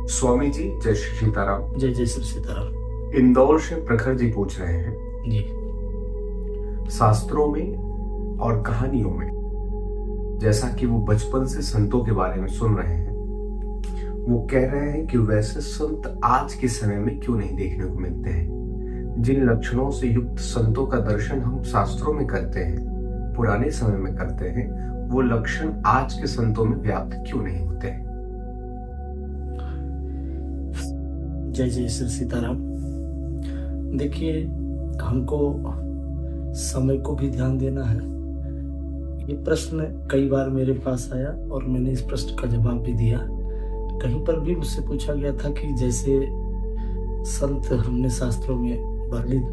स्वामी जी, जय श्री सीताराम। जय जय श्री सीताराम। इंदौर से प्रखर जी पूछ रहे हैं जी। शास्त्रों में और कहानियों में, जैसा कि वो बचपन से संतों के बारे में सुन रहे हैं, वो कह रहे हैं कि वैसे संत आज के समय में क्यों नहीं देखने को मिलते हैं। जिन लक्षणों से युक्त संतों का दर्शन हम शास्त्रों में करते हैं, पुराने समय में करते हैं, वो लक्षण आज के संतों में व्याप्त क्यों नहीं होते हैं। जय जय श्री सीताराम। देखिए, हमको समय को भी ध्यान देना है। ये प्रश्न कई बार मेरे पास आया और मैंने इस प्रश्न का जवाब भी दिया। कहीं पर भी मुझसे पूछा गया था कि जैसे संत हमने शास्त्रों में वर्णित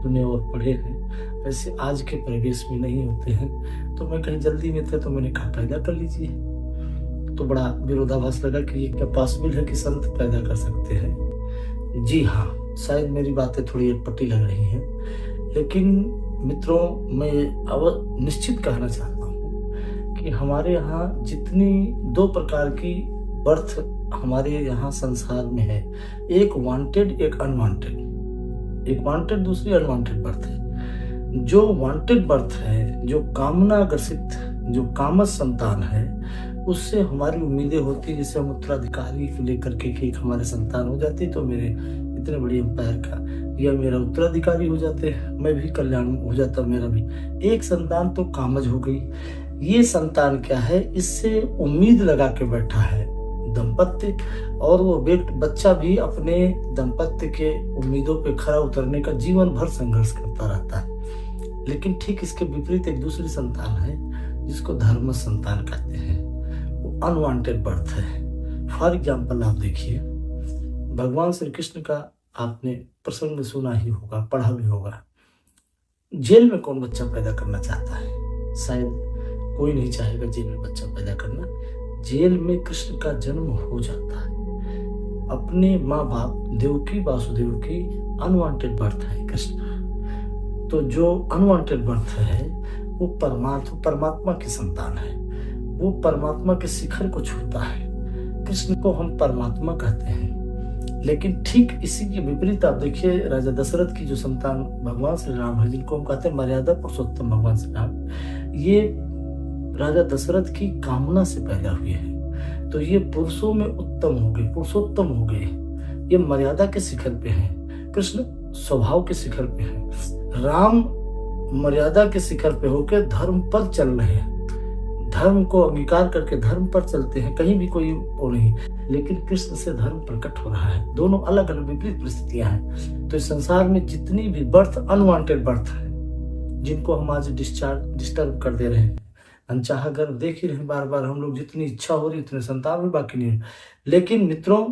सुने और पढ़े हैं, वैसे आज के परिवेश में नहीं होते हैं। तो मैं कहीं जल्दी में थे तो मैंने कहा पैदा कर लीजिए। तो बड़ा विरोधाभास लगा कि ये क्या पॉसिबल है कि संत पैदा कर सकते हैं। जी हाँ, शायद मेरी बातें थोड़ी अटपटी लग रही हैं, लेकिन मित्रों, मैं अब निश्चित कहना चाहता हूँ कि हमारे यहाँ जितनी दो प्रकार की बर्थ हमारे यहाँ संसार में है, एक वांटेड एक अनवांटेड। एक वांटेड, दूसरी अनवांटेड बर्थ है। जो वांटेड बर्थ है, जो कामना ग्रसित, जो कामस संतान है, उससे हमारी उम्मीदें होती है। जैसे हम उत्तराधिकारी को लेकर के कि हमारे संतान हो जाती तो मेरे इतने बड़े एम्पायर का या मेरा उत्तराधिकारी हो जाते, मैं भी कल्याण हो जाता मेरा भी। एक संतान तो कामज हो गई। ये संतान क्या है, इससे उम्मीद लगा के बैठा है दंपत्य, और वो बच्चा भी अपने दंपत्य के उम्मीदों पे खरा उतरने का जीवन भर संघर्ष करता रहता है। लेकिन ठीक इसके विपरीत एक दूसरी संतान है जिसको धर्म संतान कहते हैं। वो अनवांटेड बर्थ है। फॉर एग्जाम्पल आप देखिए, भगवान श्री कृष्ण का आपने प्रसंग में सुना ही होगा, पढ़ा भी होगा। जेल में कौन बच्चा पैदा करना चाहता है? शायद कोई नहीं चाहेगा जेल में बच्चा पैदा करना। जेल में कृष्ण का जन्म हो जाता है। अपने माँ बाप देवकी वासुदेव की अनवांटेड बर्थ है कृष्ण। तो जो अनवांटेड बर्थ है वो परमात्मा की संतान है। वो परमात्मा के शिखर को छूता है। कृष्ण को हम परमात्मा कहते हैं। लेकिन ठीक इसी के विपरीत आप देखिए, राजा दशरथ की जो संतान भगवान श्री राम है, जिनको हम कहते हैं मर्यादा पुरुषोत्तम भगवान श्री राम, ये राजा दशरथ की कामना से पैदा हुए हैं। तो ये पुरुषों में उत्तम हो गए, पुरुषोत्तम हो गए। ये मर्यादा के शिखर पे हैं। कृष्ण स्वभाव के शिखर पे हैं। राम मर्यादा के शिखर पे होकर धर्म पर चल रहे हैं। धर्म को अंगीकार करके धर्म पर चलते हैं, कहीं भी कोई वो नहीं। लेकिन कृष्ण से धर्म प्रकट हो रहा है। दोनों अलग अलग विपरीत परिस्थितियां हैं। तो इस संसार में जितनी भी बर्थ अनवांटेड बर्थ है, जिनको हम आज डिस्टर्ब कर दे रहे हैं, अनचाहा गर्भ देख ही रहे बार बार हम लोग, जितनी इच्छा हो रही उतने संतान भी बाकी नहीं है। लेकिन मित्रों,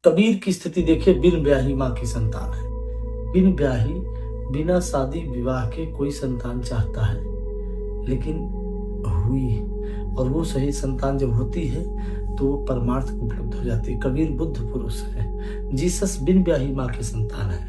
कबीर की स्थिति देखिए, बिन ब्याही माँ की संतान है। बिन ब्याही, बिना शादी विवाह के कोई संतान चाहता है, लेकिन हुई। और वो सही संतान जब होती है तो वो परमार्थ को उपलब्ध हो जाती है। कबीर बुद्ध पुरुष है। जीसस बिन ब्याही माँ की संतान है।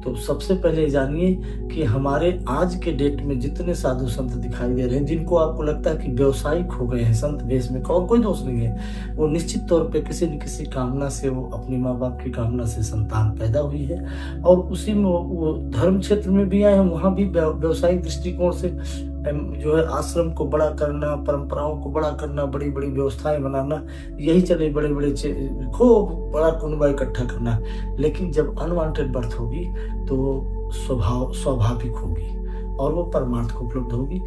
तो सबसे पहले जानिए कि हमारे आज के डेट में जितने साधु संत दिखाई दे रहे हैं, जिनको आपको लगता है कि व्यवसायिक हो गए हैं संत वेश में, और कोई दोष नहीं है, वो निश्चित तौर पे किसी न किसी कामना से, वो अपनी माँ बाप की कामना से संतान पैदा हुई है। और उसी में वो धर्म क्षेत्र में भी आए हैं, वहाँ भी व्यवसायिक दृष्टिकोण से जो है आश्रम को बड़ा करना, परंपराओं को बड़ा करना, बड़ी बड़ी व्यवस्थाएं बनाना, यही चले, बड़े बड़े खूब बड़ा कुनबा इकट्ठा करना। लेकिन जब अनवांटेड बर्थ होगी तो स्वाभाविक होगी और वो परमार्थ को उपलब्ध होगी।